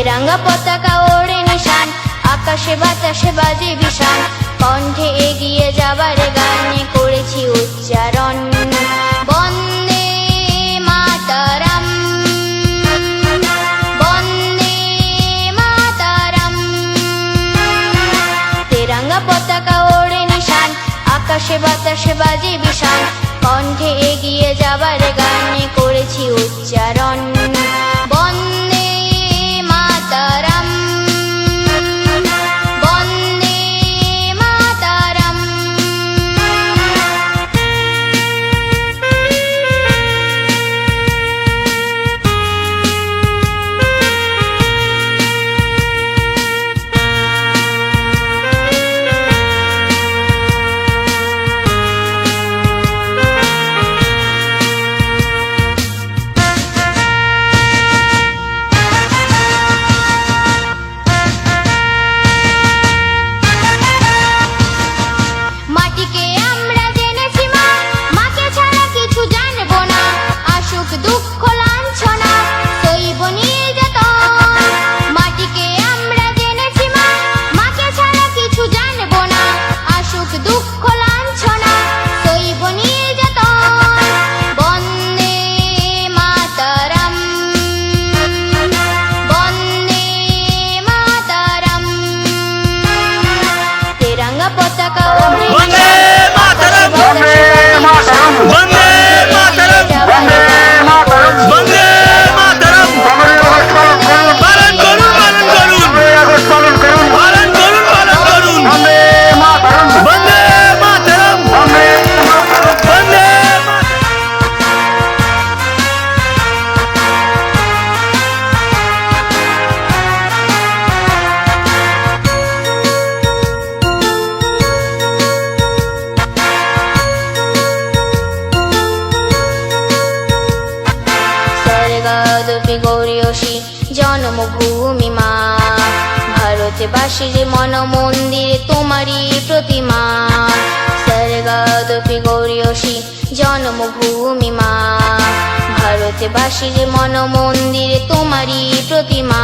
তেরঙ্গা পতাকা ওড়ে নিশান, আকাশে বাতাসে বাজে বিশান, কণ্ঠে এগিয়ে যাবার গানে করেছি উচ্চারণ। বন্দে মাতরম, বন্দে মাতরম। তেরঙ্গা পতাকা ওড়ে নিশান, আকাশে বাতাসে বাজে বিশান, কণ্ঠে এগিয়ে যাবার গানে করেছি উচ্চারণ। বন্দে মাতরম, বন্দে মাতরম। মাটিকে আমরা জেনেছি মা, মাকে ছাড়া কিছু জানবো না। আসুক দুঃখ লাঞ্ছনা, সইব নির্যাতন। মাটিকে আমরা জেনেছি মা, মাকে ছাড়া কিছু জানবো না। আসুক দুঃখ লাঞ্ছনা, সইব নির্যাতন। বন্দে মাতরম, বন্দে মাতরম। তেরঙ্গা পতাকা ওড়ে বন্দে মাতরম, বন্দে মাতরম, বন্দে মাতরম, বন্দে মাতরম, বন্দে মাতরম। পালন করুন, পালন করুন, পালন করুন, পালন করুন, পালন করুন। বন্দে মাতরম, বন্দে মাতরম, বন্দে মাতরম, বন্দে স্বর্গাদপি গৌরীয়সী জন্মভূমি মা, ভারতবাসীর মন মন্দিরে তোমারই প্রতিমা। স্বর্গাদপি গৌরীয়সী জন্মভূমি মা, ভারতবাসীর মন মন্দিরে তোমারই প্রতিমা।